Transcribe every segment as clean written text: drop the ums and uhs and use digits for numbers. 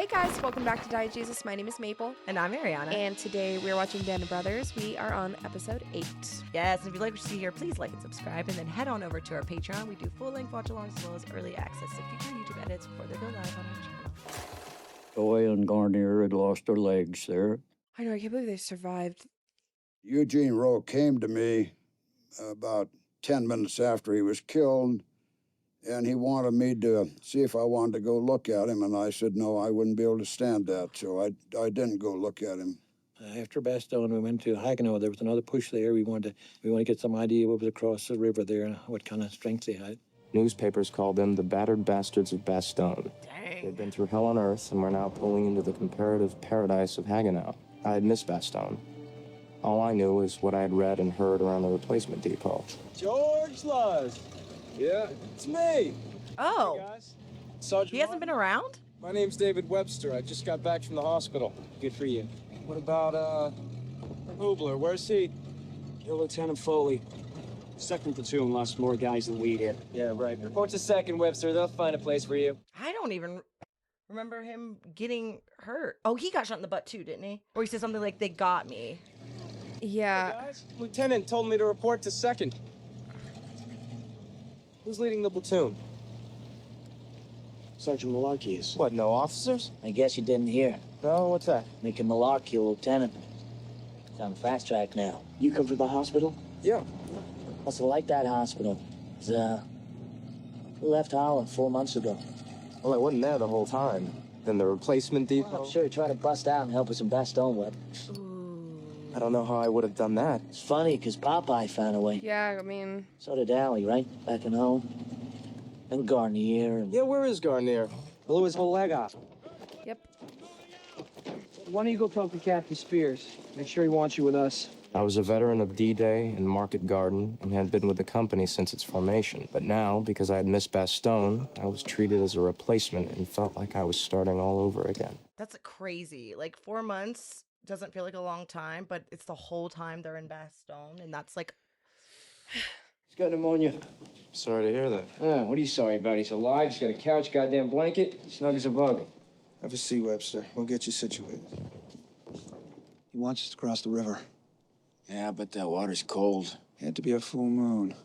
Hey guys, welcome back to Diet Jesus. My name is Maple. And I'm Arianna. And today we're watching Band of Brothers. We are on episode 8. Yes, and if you like what you see here, please like and subscribe, and then head on over to our Patreon. We do full-length watch-alongs as well as early access to future YouTube edits before they go live on our channel. Joy and Garnier had lost their legs there. I know, I can't believe they survived. Eugene Rowe came to me about 10 minutes after he was killed, and he wanted me to see if I wanted to go look at him, and I said no, I wouldn't be able to stand that, so I didn't go look at him. After Bastogne, we went to Haguenau. There was another push there. We wanted to get some idea what was across the river there and what kind of strength they had. Newspapers called them the battered bastards of Bastogne. Dang. They'd been through hell on earth and were now pulling into the comparative paradise of Haguenau. I had missed Bastogne. All I knew was what I had read and heard around the replacement depot. George Lodge. Yeah, it's me. Oh, Hey guys. Sergeant he hasn't been around? My name's David Webster. I just got back from the hospital. Good for you. What about, Hubler? Where's he? You're Lieutenant Foley. Second platoon lost more guys than we did. Yeah, right. Report to second, Webster. They'll find a place for you. I don't even remember him getting hurt. Oh, he got shot in the butt too, didn't he? Or he said something like, they got me. Yeah. Hey guys, Lieutenant told me to report to second. Who's leading the platoon? Sergeant Malarkey is. What, no officers? I guess you didn't hear. No, what's that? Making Malarkey a lieutenant. He's on fast track now. You come from the hospital? Yeah. Must have liked that hospital. It's, we left Holland 4 months ago. Well, I wasn't there the whole time. Then the replacement depot. I'm sure he tried to bust out and help us in Bastogne with. I don't know how I would have done that. It's funny, because Popeye found a way. Yeah, I mean... So did Allie, right? Back in home. And Garnier and... Yeah, where is Garnier? Blew his whole leg off. Yep. Why don't you go talk to Captain Spears? Make sure he wants you with us. I was a veteran of D-Day and Market Garden and had been with the company since its formation. But now, because I had missed Bastogne, I was treated as a replacement and felt like I was starting all over again. That's crazy. Like 4 months doesn't feel like a long time, but it's the whole time they're in Bastogne, and that's like... He's got pneumonia. Sorry to hear that. What are you sorry about? He's alive, he's got a couch, goddamn blanket, snug as a bug. Have a seat, Webster. We'll get you situated. He wants us to cross the river. Yeah, but that water's cold. Had to be a full moon.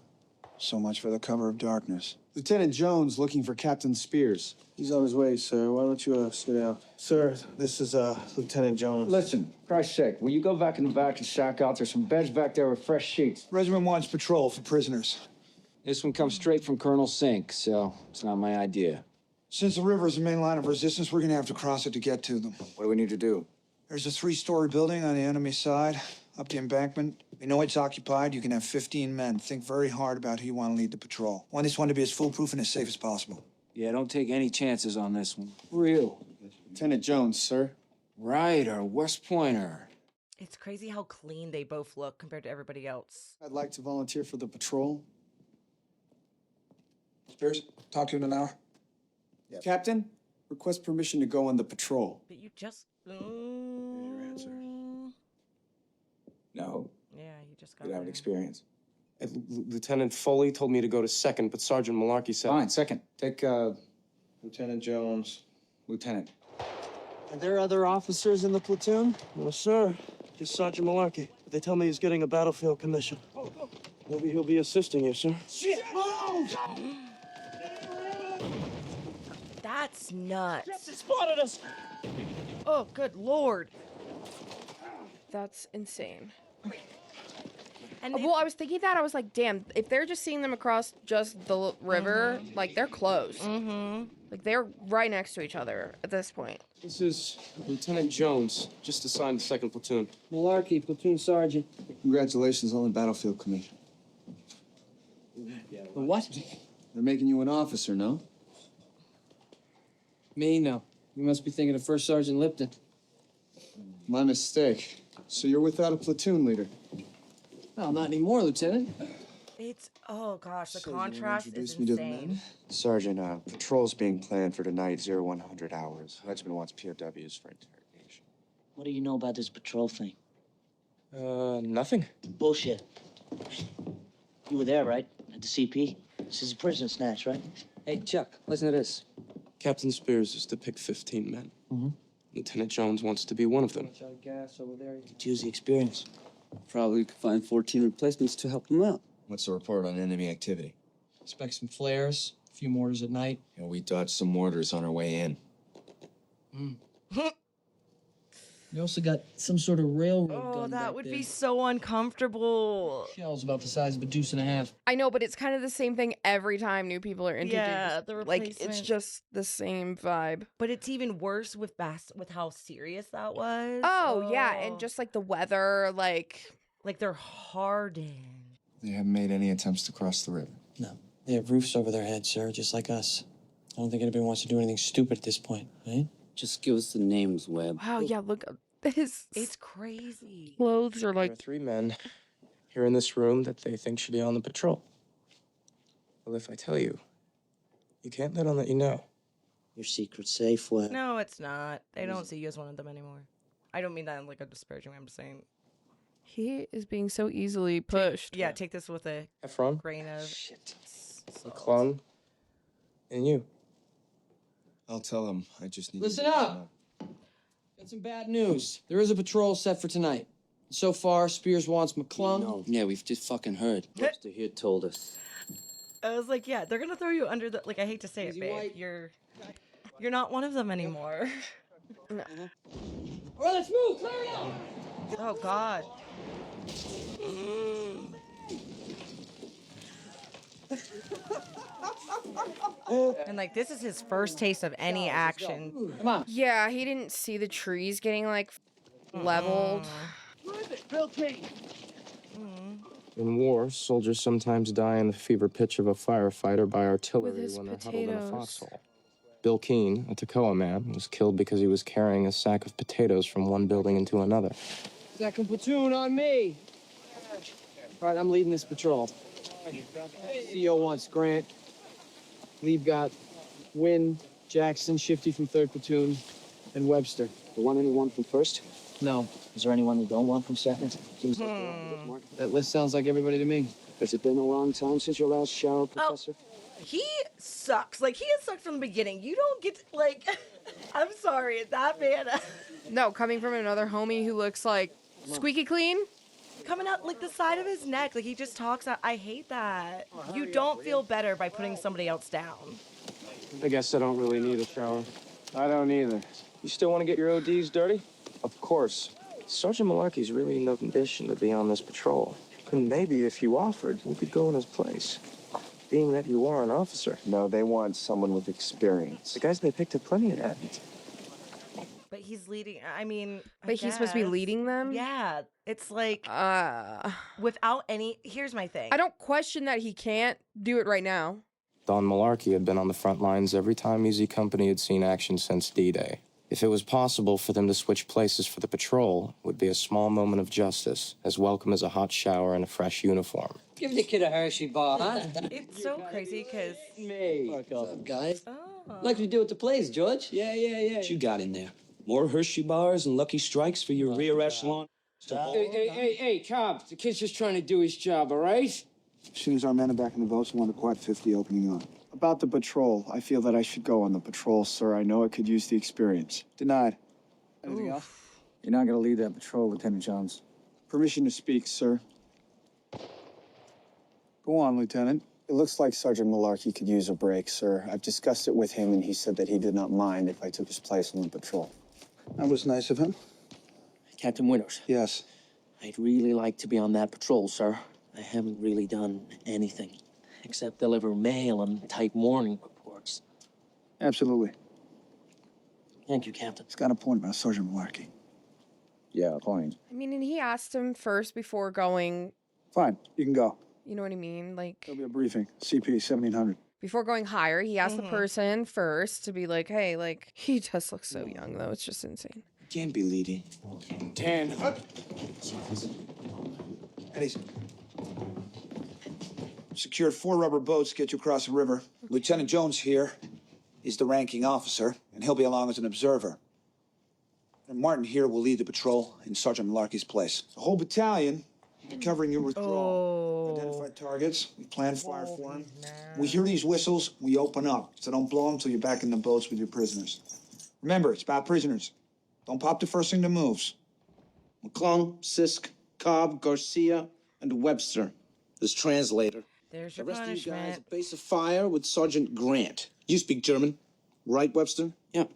So much for the cover of darkness. Lieutenant Jones looking for Captain Spears. He's on his way, sir. Why don't you sit down? Sir, this is Lieutenant Jones. Listen, Christ's sake, will you go back in the back and sack out? There's some beds back there with fresh sheets. Regiment wants patrol for prisoners. This one comes straight from Colonel Sink, so it's not my idea. Since the river is the main line of resistance, we're gonna have to cross it to get to them. What do we need to do? There's a 3-story building on the enemy side, up the embankment. We know it's occupied. You can have 15 men. Think very hard about who you want to lead the patrol. Want this one to be as foolproof and as safe as possible. Yeah, don't take any chances on this one. Real. Lieutenant Jones, sir. Right, or West Pointer. It's crazy how clean they both look compared to everybody else. I'd like to volunteer for the patrol. Spears, talk to you in an hour. Yep. Captain, request permission to go on the patrol. But you just... Your answer. No, Yeah, you just got You have an there. experience. Lieutenant Foley told me to go to second, but Sergeant Malarkey said... Fine, second. Take Lieutenant Jones. Lieutenant. Are there other officers in the platoon? No, sir. Just Sergeant Malarkey. But they tell me he's getting a battlefield commission. Maybe he'll be assisting you, sir. Shit, move! That's nuts. Captain spotted us! Oh, good lord. That's insane. And Well, I was thinking that. I was like, damn, if they're just seeing them across just the river, like, they're close. Mm-hmm. Like, they're right next to each other at this point. This is Lieutenant Jones, just assigned to second platoon. Malarkey, platoon sergeant. Congratulations on the battlefield commission. What? They're making you an officer, no? Me? No. You must be thinking of First Sergeant Lipton. My mistake. So you're without a platoon leader. Well, not anymore, Lieutenant. It's, oh gosh, the So you wanna contrast is introduce me to the insane. men? Sergeant, patrol's being planned for tonight, 0100 hours. Regiment wants POWs for interrogation. What do you know about this patrol thing? Nothing. Bullshit. You were there, right? At the CP? This is a prison snatch, right? Hey, Chuck, listen to this. Captain Spears is to pick 15 men. Mm-hmm. Lieutenant Jones wants to be one of them. Could use the experience. Probably could find 14 replacements to help them out. What's the report on enemy activity? Expect some flares, a few mortars at night. You know, we dodged some mortars on our way in. You also got some sort of railroad Oh, gun that back would there. be so uncomfortable. Shells about the size of a deuce and a half. I know, but it's kind of the same thing every time new people are introduced. Yeah, the like it's replacement. just the same vibe. But it's even worse with with how serious that was. Oh yeah, and just like the weather, like they're hardened. They haven't made any attempts to cross the river. No. They have roofs over their heads, sir, just like us. I don't think anybody wants to do anything stupid at this point, right? Just give us the names, Webb. wow, yeah, look, his It's crazy. clothes are There are like 3 men here in this room that they think should be on the patrol. Well, if I tell you, you can't let on that you know. Your secret's safe, Webb. No, it's not. They don't see you as one of them anymore. I don't mean that in like a disparaging way. I'm just saying. he is being so easily pushed. Yeah, take this with a Ephron, grain of McClung, and you. I'll tell them. I just need Listen to up! Got some bad news. There is a patrol set for tonight. So far, Spears wants McClung. No. Yeah, we've just fucking heard. Webster here told us. I was like, yeah, they're gonna throw you under the. Like, I hate to say it, Easy babe. white. You're not one of them anymore. All right, let's move. Clear it out. Oh God. And like, this is his first taste of any action. Come on. Yeah, he didn't see the trees getting like leveled. In war, soldiers sometimes die in the fever pitch of a firefighter by artillery his when they're huddled in a potatoes. foxhole. Bill Keene, a Toccoa man, was killed because he was carrying a sack of potatoes from one building into another. Second platoon on me. All right, I'm leading this patrol. CO wants Grant. We've got Wynn, Jackson, Shifty from 3rd platoon, and Webster. You want anyone from first? No, Is there anyone you don't want from second? that list sounds like everybody to me. Has it been a long time since your last shower, Professor? He sucks. Like, he has sucked from the beginning. You don't get to, like. I'm sorry, that man. No, coming from another homie who looks like squeaky clean. Coming out like the side of his neck, like he just talks. I hate that. You don't feel better by putting somebody else down. I guess I don't really need a shower. I don't either. You still want to get your ODs dirty? Of course. Sergeant Malarkey's really in no condition to be on this patrol. And maybe if you offered, we could go in his place. Being that you are an officer. No, they want someone with experience. The guys they picked have plenty of that. But he's leading. I mean, But he's supposed to be guess. leading them? Yeah, it's like I without any. Here's my thing. don't question that he can't do it right now. Don Malarkey had been on the front lines every time Easy Company had seen action since D-Day. If it was possible for them to switch places for the patrol, it would be a small moment of justice, as welcome as a hot shower and a fresh uniform. Give the kid a Hershey bar, huh? It's so crazy because. Me. What's up, guys? Oh. Like we do at the plays, George. Yeah. What you got in there? More Hershey bars and Lucky Strikes for your rear echelon? Hey, Cobb. The kid's just trying to do his job, all right? As soon as our men are back in the boats, we want the Quad 50 opening on. About the patrol, I feel that I should go on the patrol, sir. I know I could use the experience. Denied. Anything else? You're not going to lead that patrol, Lieutenant Jones. Permission to speak, sir. Go on, Lieutenant. It looks like Sergeant Malarkey could use a break, sir. I've discussed it with him, and he said that he did not mind if I took his place on the patrol. That was nice of him. Captain Winters, Yes. I'd really like to be on that patrol, sir. I haven't really done anything except deliver mail and type morning reports. Absolutely. Thank you, Captain. He's got a point about Sergeant Malarkey. Yeah, fine. I mean, and he asked him first before going, Fine, you can go. you know what I mean? Like, There'll be a briefing. CP 1700. before going higher, he asked the person first to be like, hey, like, he does look so young, though. It's just insane. Can't be leading. Dan. Eddie's. Secured 4 rubber boats to get you across the river. Lieutenant Jones here is the ranking officer, and he'll be along as an observer. And Martin here will lead the patrol in Sergeant Malarkey's place. The whole battalion Covering your withdrawal. Identify targets. We plan fire for them. We hear these whistles, we open up. So don't blow them until you're back in the boats with your prisoners. Remember, it's about prisoners. Don't pop the first thing that moves. McClung, Sisk, Cobb, Garcia, and Webster. This translator. There's The your rest of you guys punishment. at base of fire with Sergeant Grant. You speak German, right, Webster? Yeah, a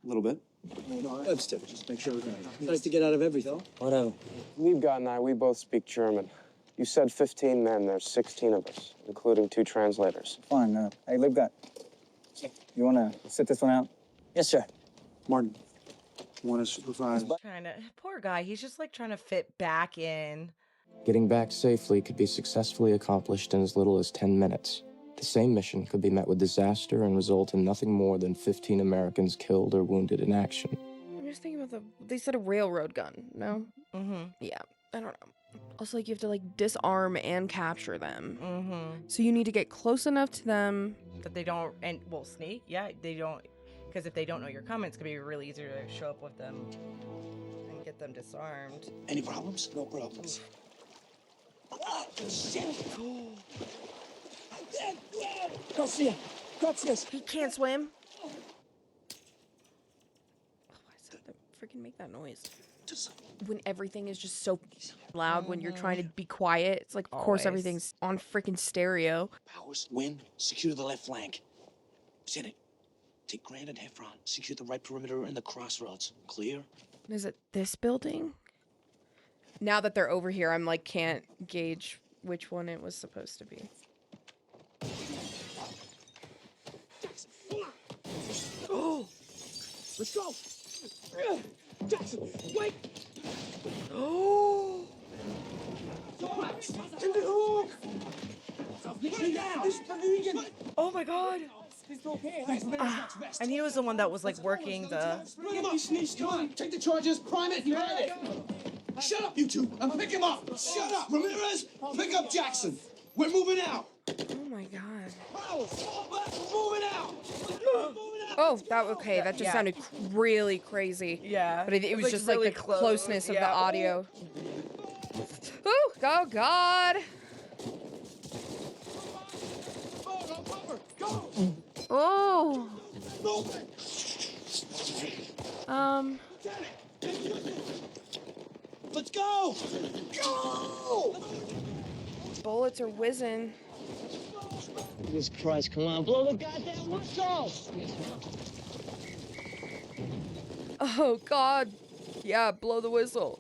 little bit. Webster, just make sure we're going. Nice to get out of everything. Whatever. Liebgott and I, we both speak German. You said 15 men. There's 16 of us, including 2 translators. Fine. Hey, Liebgott, you want to sit this one out? Yes, sir. Martin, you want to supervise? Poor guy. He's just like trying to fit back in. Getting back safely could be successfully accomplished in as little as 10 minutes. The same mission could be met with disaster and result in nothing more than 15 Americans killed or wounded in action. I'm just thinking about they said a railroad gun, no? Mm-hmm. Yeah, I don't know. Also, like, you have to, like, disarm and capture them. Mm-hmm. So you need to get close enough to them. That they don't, and, well, sneak? Yeah, they don't, because if they don't know you're coming, it's going to be really easy to show up with them and get them disarmed. Any problems? No problems. Garcia! He can't swim. Oh, why does that freaking make that noise? When everything is just so loud, when you're trying to be quiet, it's like, of course, Always. everything's on freaking stereo. Powers, Wynn, secure the left flank. Lieutenant, take Grant and Heffron. Secure the right perimeter and the crossroads. Clear? Is it this building? Now that they're over here, I'm like, can't gauge which one it was supposed to be. Oh! Let's go! Jackson, wait! Oh! Oh my god! And he was the one that was like working the. Bring him up, Sneeze. Come on, take the charges, prime it, grab it. Shut up, you two, and pick him up. Shut up, Ramirez. Pick up Jackson. We're moving out. Oh my god. Moving out. Oh, okay. That just Yeah. sounded really crazy. Yeah. But it was like just really like the close. closeness of the Yeah. audio. Oh, oh God. Oh. Let's go. Go. Bullets are whizzing. Jesus Christ, come on, blow the goddamn whistle! Oh God. Yeah, blow the whistle.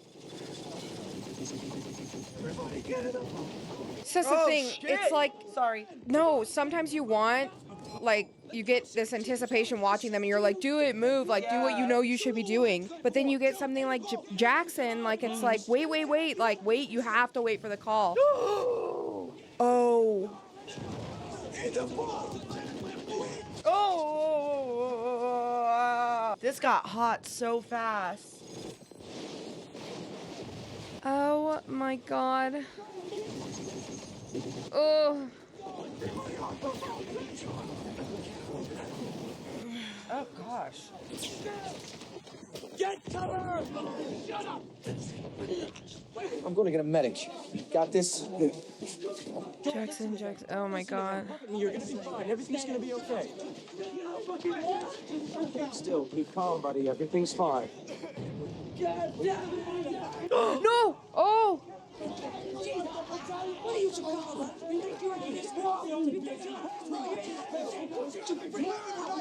So that's the thing. It's like, sorry. No, sometimes you want, like, you get this anticipation watching them and you're like, do it, move, like, do what you know you should be doing. But then you get something like Jackson, like, it's like, wait, like, wait, you have to wait for the call. Oh. Oh! This got hot so fast. Oh my God. Oh. Oh gosh. Get cover! Shut up! I'm going to get a medic. Got this? Jackson. Oh my God. You're gonna be fine. Everything's gonna be okay. Still, keep calm, buddy. Everything's fine. No! Oh! I'm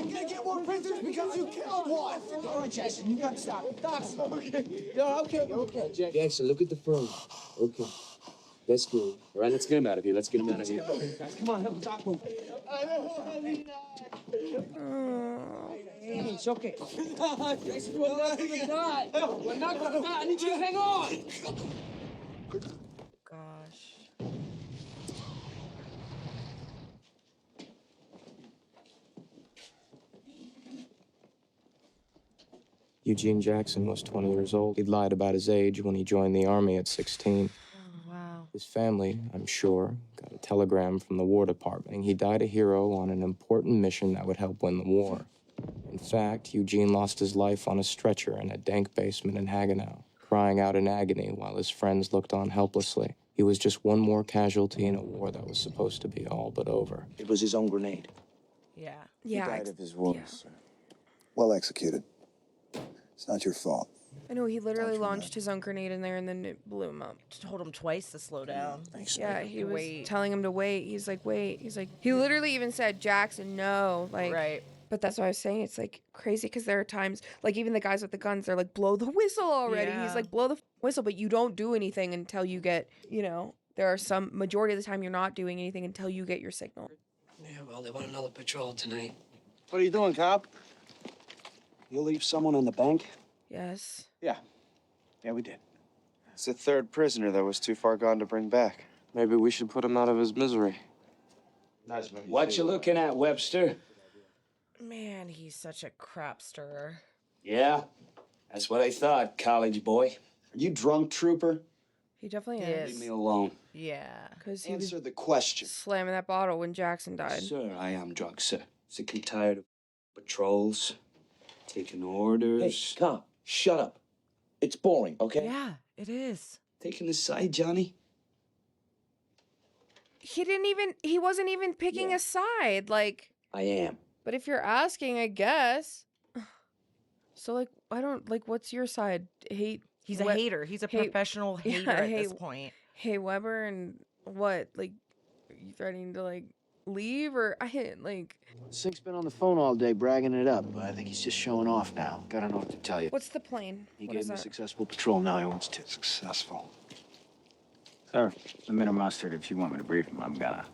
gonna get more prisoners because you killed one. All right, Jackson, you gotta stop. Stop. Okay. Okay, Jackson. Jackson, look at the phone. Okay. That's good. All right, let's get him out of here. Let's get him out of here. Guys, come on, help the doc move. It's okay. Jackson, we're not gonna die. We're not gonna die. I need you to hang on. Gosh. Eugene Jackson was 20 years old. He'd lied about his age when he joined the Army at 16. Wow. His family, I'm sure, got a telegram from the War Department saying he died a hero on an important mission that would help win the war. In fact, Eugene lost his life on a stretcher in a dank basement in Haguenau. crying out in agony while his friends looked on helplessly. He was just one more casualty in a war that was supposed to be all but over. It was his own grenade. Yeah. He died of his wounds, sir. Well executed. It's not your fault. I know, he literally launched his own grenade in there and then it blew him up. Told him twice to slow down. Yeah, he was Wait. telling him to wait. He's like, wait. He's like, he literally even said, Jackson, no. Like, right. But that's what I was saying. It's like crazy because there are times, like even the guys with the guns, they're like, blow the whistle already. Yeah. He's like, blow the whistle, but you don't do anything until you get, you know, there are some, majority of the time you're not doing anything until you get your signal. Yeah, well, they want another patrol tonight. What are you doing, cop? You leave someone on the bank? Yes. Yeah. Yeah, we did. It's the third prisoner that was too far gone to bring back. Maybe we should put him out of his misery. What you looking at, Webster? Man, he's such a crap stirrer. Yeah, that's what I thought, college boy. Are you drunk, trooper? He definitely Yes. is. Leave me alone. Yeah. Because he was Answer the question. slamming that bottle when Jackson died. Sir, I am drunk, sir. Sick and tired of patrols, taking orders. Hey, cop, shut up. It's boring, okay? Yeah, it is. Taking the side, Johnny? He wasn't even picking a side. Like, I am. but if you're asking, I guess. So, like, I don't, like, what's your side? Hate? He's a hater. He's a professional hater at this point. Hey, Weber, and what? Like, are you threatening to, like, leave? Or, like... Sink's been on the phone all day bragging it up, but I think he's just showing off now. Gotta know what to tell you. What's the plane? He What gave is me a that? successful patrol, now he wants to. Successful. Sir, the minute mustard, if you want me to brief him, I'm gonna.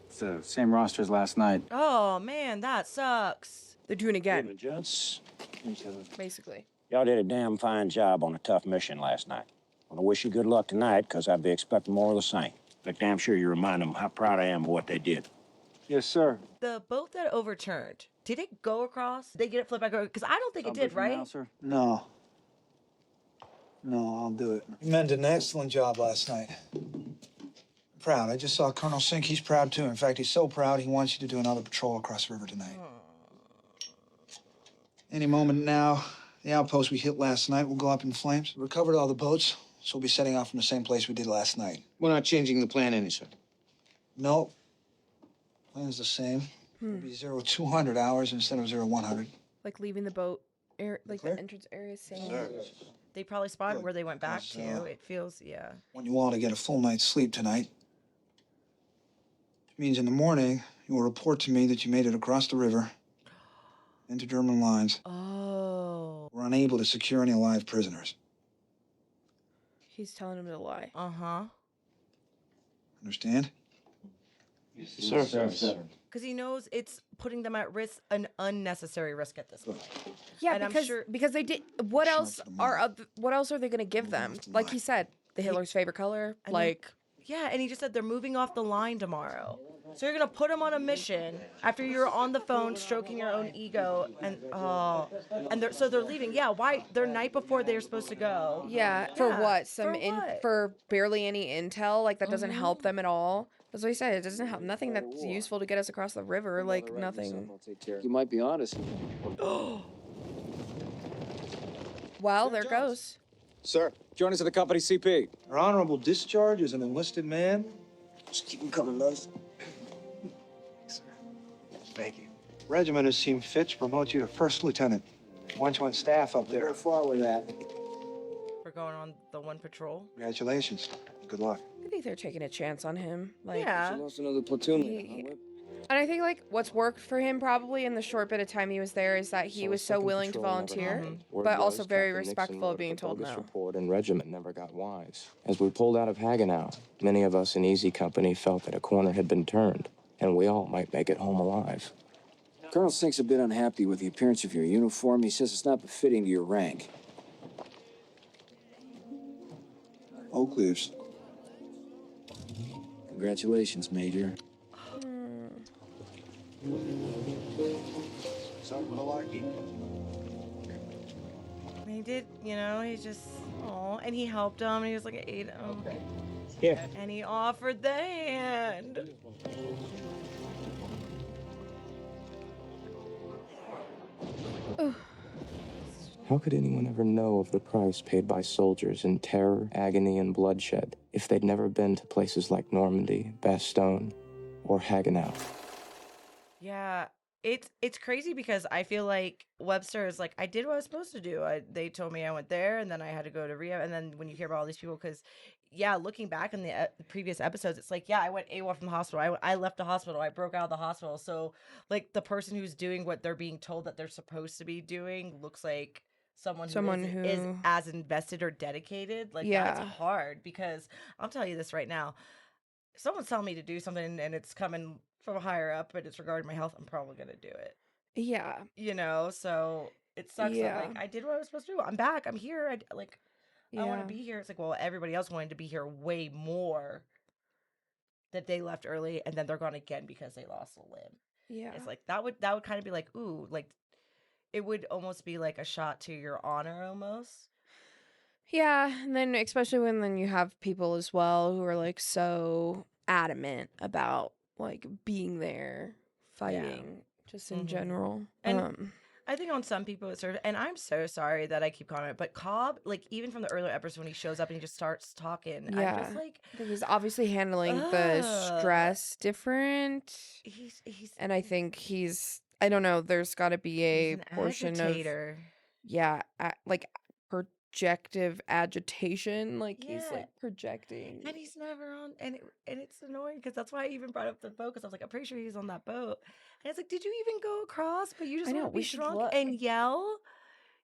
It's the same roster as last night. Oh, man, that sucks. They're doing it again. Gents. Basically. Y'all did a damn fine job on a tough mission last night. I want to wish you good luck tonight, because I'd be expecting more of the same. But damn sure you remind them how proud I am of what they did. Yes, sir. The boat that overturned, did it go across? Did they get it flipped back over? Because I don't think it did, right? No. No, I'll do it. You men did an excellent job last night. Proud. I just saw Colonel Sink. He's proud, too. In fact, he's so proud he wants you to do another patrol across the river tonight. Any moment now, the outpost we hit last night will go up in flames. We recovered all the boats, so we'll be setting off from the same place we did last night. We're not changing the plan any, sir. No. Plan's the same. It'll be 0200 hours instead of 0100. Like, leaving the boat, like, the entrance area same. They probably spotted where they went back to. It feels, yeah. Want you all to get a full night's sleep tonight. Which means in the morning, you will report to me that you made it across the river into German lines. Oh. We're unable to secure any live prisoners. He's telling him to lie. Uh-huh. Understand? Yes, sir. Because he knows it's putting them at risk, an unnecessary risk at this point. Yeah, And I'm because sure- because they did. What else are they gonna give them? Like he said, the Hitler's favorite color. I mean, Like, yeah, and he just said they're moving off the line tomorrow. So you're gonna put him on a mission after you're on the phone stroking your own ego, and so they're leaving. Yeah, why? They're night before they're supposed to go. yeah, for what? For what? For barely any intel. Like that doesn't help them at all. That's what he said. It doesn't help. Nothing that's useful to get us across the river. Like nothing. You might be honest. Well, there goes. Sir, join us at the company CP. Your honorable discharge as an enlisted man. Just keep him coming, Luz. Thank you. Regiment has seen fit to promote you to first lieutenant. Want you on staff up there. Go far with that. We're going on the one patrol. Congratulations. Good luck. I think they're taking a chance on him. Like, Yeah. She lost another platoon. And I think like what's worked for him probably in the short bit of time he was there is that he So was so second willing to patrol never volunteer, happened. Word but was also very Captain Nixon respectful wrote of being a told bogus no. report and regiment never got wise. As we pulled out of Haguenau, many of us in Easy Company felt that a corner had been turned, and we all might make it home alive. Colonel Sink's a bit unhappy with the appearance of your uniform. He says it's not befitting to your rank. Oak leaves. Congratulations, Major. Sergeant Malarkey. He did, he just, and he helped him, and he was like, I ate him. Here. And he offered the hand. How could anyone ever know of the price paid by soldiers in terror, agony, and bloodshed if they'd never been to places like Normandy, Bastogne, or Haguenau? Yeah, it's crazy because I feel like Webster is like, I did what I was supposed to do. They told me I went there, and then I had to go to rehab. And then when you hear about all these people, because yeah, looking back in the previous episodes, it's like, yeah, I went AWOL from the hospital. I left the hospital. I broke out of the hospital. So like the person who's doing what they're being told that they're supposed to be doing looks like someone is who as invested or dedicated. Like that's yeah. hard because I'll tell you this right now. If someone's telling me to do something and it's coming from higher up and it's regarding my health, I'm probably gonna do it. Yeah. So it sucks that Yeah. like I did what I was supposed to do. I'm back. I'm here. I want Yeah. to be here. It's like, well, everybody else wanted to be here way more that they left early and then they're gone again because they lost a limb. Yeah. It's like that would kind of be like, ooh, like it would almost be like a shot to your honor almost. Yeah, and then especially when then you have people as well who are like so adamant about like being there, fighting, just in general. And I think on some people it's sort of, and I'm so sorry that I keep calling it, but Cobb, like even from the earlier episode when he shows up and he just starts talking, I'm Yeah, just like, he's obviously handling the stress different. He's and I think he's, I don't know, there's got to be a portion agitator. of like projective agitation, like he's like projecting. And he's never on, and it's annoying because that's why I even brought up the boat because I was like, I'm pretty sure he's on that boat, and it's like, did you even go across? But you just want to be drunk and yell.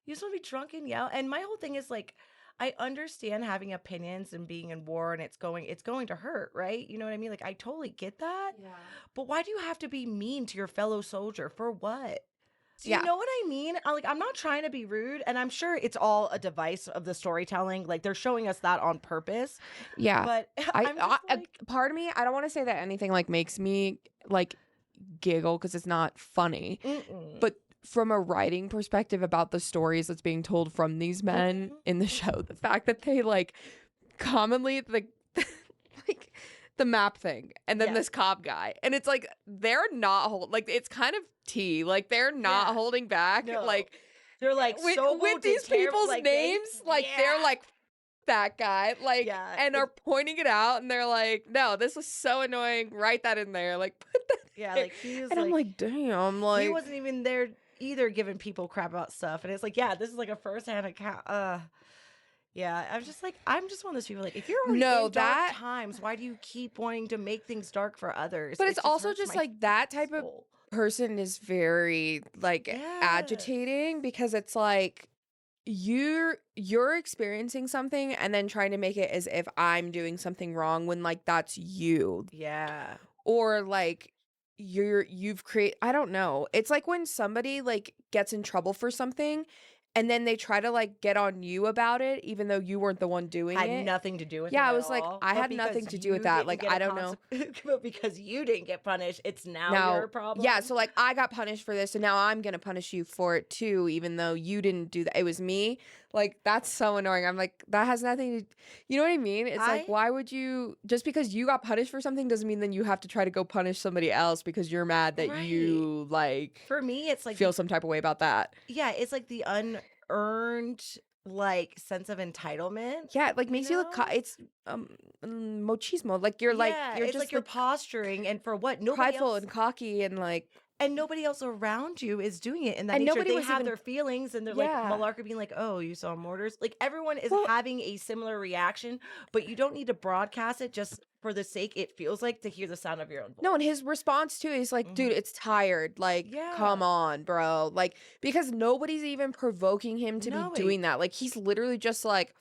You just want to be drunk and yell. And my whole thing is like, I understand having opinions and being in war, and it's going to hurt, right? You know what I mean? Like I totally get that. Yeah. But why do you have to be mean to your fellow soldier for what? Do you know what I mean? I'm not trying to be rude, and I'm sure it's all a device of the storytelling. Like they're showing us that on purpose. Yeah, but I'm just like, part of me, I don't want to say that anything like makes me like giggle because it's not funny. But from a writing perspective about the stories that's being told from these men in the show, the fact that they like commonly like the map thing and then this cop guy, and it's like they're not like it's kind of tea, like they're not holding back. Like they're like with these people's names, they're like that guy, like, and are pointing it out, and they're like, no, this is so annoying, write that in there, like put that like he was, and I'm like, damn, like he wasn't even there either giving people crap about stuff, and it's like, yeah, this is like a first-hand account. Yeah, I'm just one of those people, like, if you're already in dark times, why do you keep wanting to make things dark for others? But it's also just like that type of person is very like agitating, because it's like you're experiencing something and then trying to make it as if I'm doing something wrong when like that's you. Yeah. Or like you've created, I don't know. It's like when somebody like gets in trouble for something and then they try to like get on you about it, even though you weren't the one doing it. Had nothing to do with it. Yeah, I at was like, all. I But had nothing because to do with you that. didn't Like, get I a don't know. but because you didn't get punished, it's now your problem. Yeah, so like I got punished for this, and now I'm gonna punish you for it too, even though you didn't do that. It was me. Like, that's so annoying. I'm like, that has nothing to, you know what I mean? It's like, why would you, just because you got punished for something doesn't mean then you have to try to go punish somebody else because you're mad that you like, for me, it's like feel some type of way about that. Yeah, it's like the unearned like sense of entitlement. Yeah, like makes you look it's machismo. Like you're like you're it's just like you're posturing, and for what? Nobody prideful else, and cocky, and like, and nobody else around you is doing it in that and nature. nobody They was have even, their feelings, and they're like Malarkey being like, "Oh, you saw mortars." Like everyone is having a similar reaction, but you don't need to broadcast it just for the sake it feels like to hear the sound of your own voice. No, and his response too is like, dude, it's tired. Like, come on, bro. Like, because nobody's even provoking him to be doing that. Like, he's literally just like,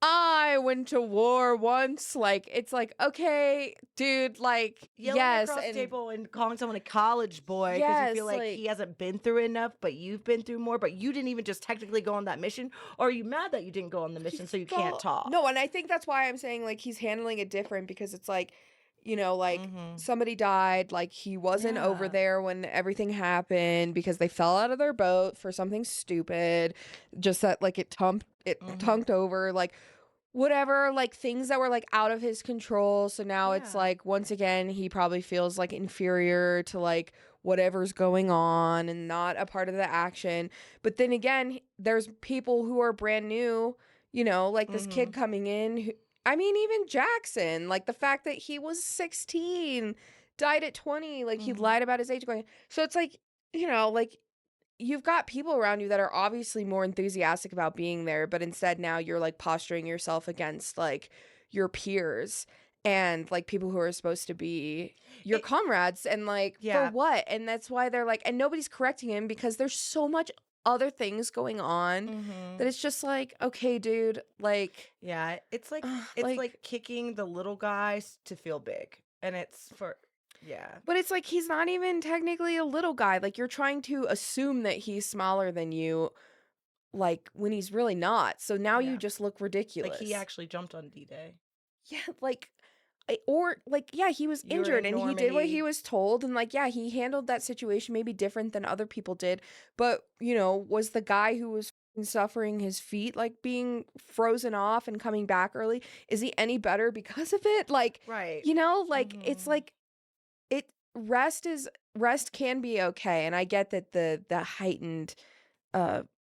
I went to war once. Like, it's like, okay, dude, like, Yelling across the table and calling someone a college boy because you feel like he hasn't been through enough, but you've been through more, but you didn't even just technically go on that mission. Or are you mad that you didn't go on the mission so you can't talk? No, and I think that's why I'm saying like he's handling it different, because it's like, you know, like somebody died, like he wasn't over there when everything happened because they fell out of their boat for something stupid, just that like it tunked over. Like, whatever, like things that were like out of his control. So now it's like, once again, he probably feels like inferior to like whatever's going on and not a part of the action. But then again, there's people who are brand new, you know, like this kid coming in who, I mean, even Jackson, like the fact that he was 16, died at 20, like he lied about his age going. So it's like, you know, like you've got people around you that are obviously more enthusiastic about being there, but instead now you're like posturing yourself against like your peers and like people who are supposed to be your comrades, and like for what? And that's why they're like, and nobody's correcting him because there's so much other things going on that it's just like, okay, dude, like, it's like it's like kicking the little guys to feel big, and it's for but it's like he's not even technically a little guy. Like you're trying to assume that he's smaller than you, like when he's really not. So now you just look ridiculous. Like he actually jumped on D-Day. Yeah, like or like yeah, he was You're injured in and he did what he Normandy. was told, and like yeah, he handled that situation maybe different than other people did. But you know, was the guy who was suffering his feet like being frozen off and coming back early, is he any better because of it? Like, Right. you know, like it's like rest can be okay, and I get that the heightened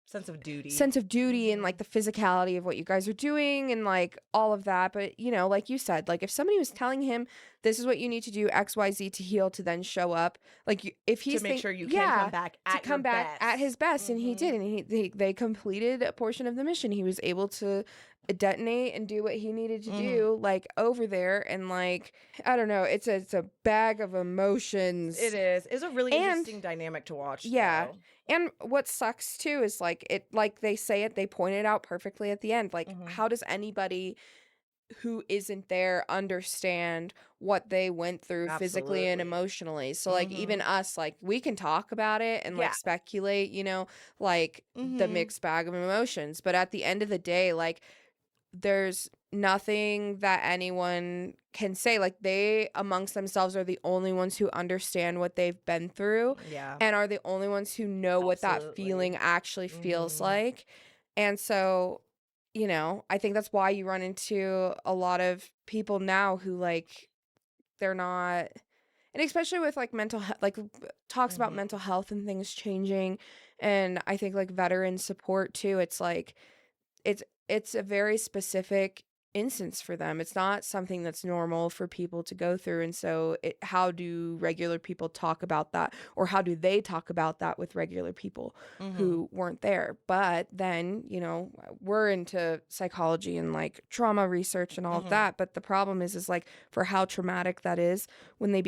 sense of duty and like the physicality of what you guys are doing and like all of that, but you know, like you said, like if somebody was telling him this is what you need to do XYZ to heal, to then show up, like if he's to make sure you can come back at to come your back best. at his best, and he did, and they completed a portion of the mission. He was able to detonate and do what he needed to do like over there, and like I don't know, it's a bag of emotions. It is. It's a really interesting dynamic to watch. Yeah. though. And what sucks too is like they say it, they point it out perfectly at the end. Like, how does anybody who isn't there understand what they went through physically and emotionally? So like even us, like we can talk about it and like speculate, you know, like the mixed bag of emotions. But at the end of the day, like there's nothing that anyone can say. Like they amongst themselves are the only ones who understand what they've been through, and are the only ones who know what that feeling actually feels like. And so, you know, I think that's why you run into a lot of people now who like they're not, and especially with like mental health, like talks about mental health and things changing, and I think like veteran support too, it's like it's a very specific instance for them. It's not something that's normal for people to go through. And so how do regular people talk about that, or how do they talk about that with regular people who weren't there? But then, you know, we're into psychology and like trauma research and all of that, but the problem is like for how traumatic that is, when they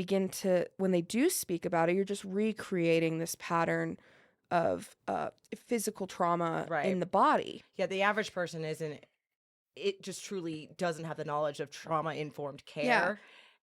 do speak about it, you're just recreating this pattern of physical trauma in the body. Yeah, the average person isn't. It just truly doesn't have the knowledge of trauma-informed care. Yeah.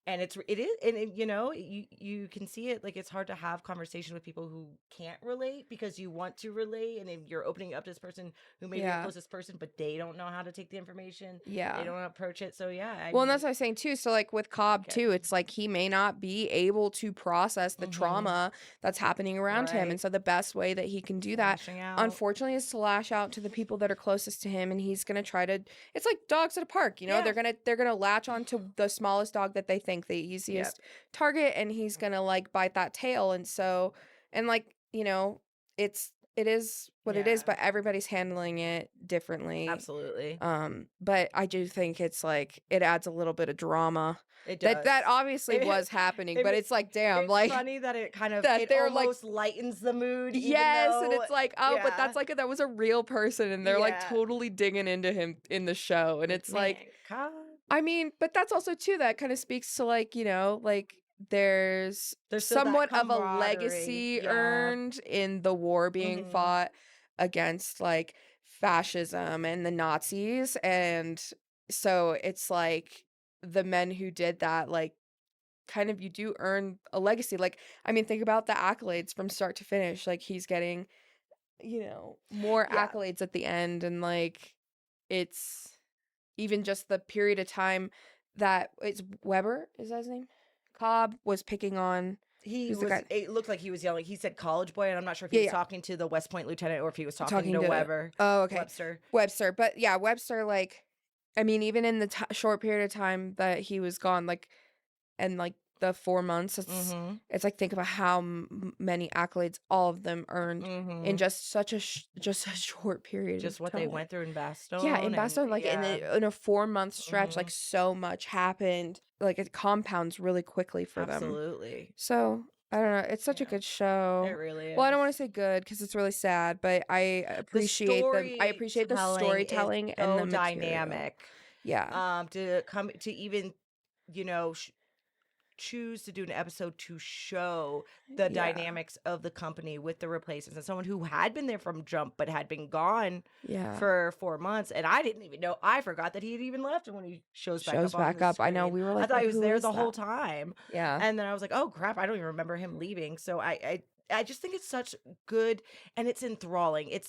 And it is, and you know, you can see it. Like it's hard to have conversation with people who can't relate because you want to relate, and if you're opening up to this person who may be your closest person, but they don't know how to take the information, they don't approach it. So yeah, and that's what I was saying too. So like with Cobb too, it's like he may not be able to process the trauma that's happening around him, and so the best way that he can do that, unfortunately, is to lash out to the people that are closest to him, and he's gonna try to. It's like dogs at a park, you know, they're gonna latch onto the smallest dog that they think the easiest target, and he's gonna like bite that tail. And so, and like, you know, it is what it is, but everybody's handling it differently. Absolutely. But I do think it's like it adds a little bit of drama. It does. That obviously was happening, but it's like, damn, it's like funny that it kind of that they're almost lightens the mood. Yes, even and though, it's like, oh, but that's like that was a real person, and they're like totally digging into him in the show, and it's like, I mean, but that's also too, that kind of speaks to like, you know, like there's still that somewhat of a camaraderie. legacy earned in the war being fought against like fascism and the Nazis, and so it's like the men who did that, like kind of, you do earn a legacy. Like, I mean, think about the accolades from start to finish. Like he's getting, you know, more accolades at the end, and like it's even just the period of time that it's Weber, is that his name? Cobb was picking on. It looked like he was yelling. He said college boy, and I'm not sure if he was talking to the West Point lieutenant or if he was talking to Weber. Oh, okay. Webster. But yeah, Webster, like, I mean, even in the short period of time that he was gone, like, and like the 4 months, it's like, think about how many accolades all of them earned in just such a just a short period Just of what time. they went through in Bastogne. Yeah, in and- Bastogne, like yeah. in a 4-month stretch, like so much happened. Like it compounds really quickly for them. Absolutely. So I don't know. It's such a good show. It really Well, I don't is. want to say good because it's really sad, but I appreciate the storytelling and so the material. dynamic. Yeah. To come to even, you know, choose to do an episode to show the Yeah. dynamics of the company with the replacements, and someone who had been there from jump but had been gone Yeah. for 4 months, and I didn't even know. I forgot that he had even left, and when he shows back up on the I know, screen, we were like, I thought "Wait, he was who there is the whole that?" time. Yeah. And then I was like, oh crap, I don't even remember him leaving. So I just think it's such good, and it's enthralling. And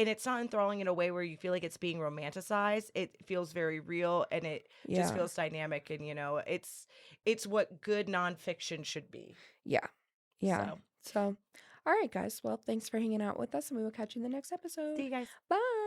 it's not enthralling in a way where you feel like it's being romanticized. It feels very real, and it just Yeah. feels dynamic. And you know, it's what good nonfiction should be. Yeah. Yeah. So, all right, guys. Well, thanks for hanging out with us, and we will catch you in the next episode. See you guys. Bye.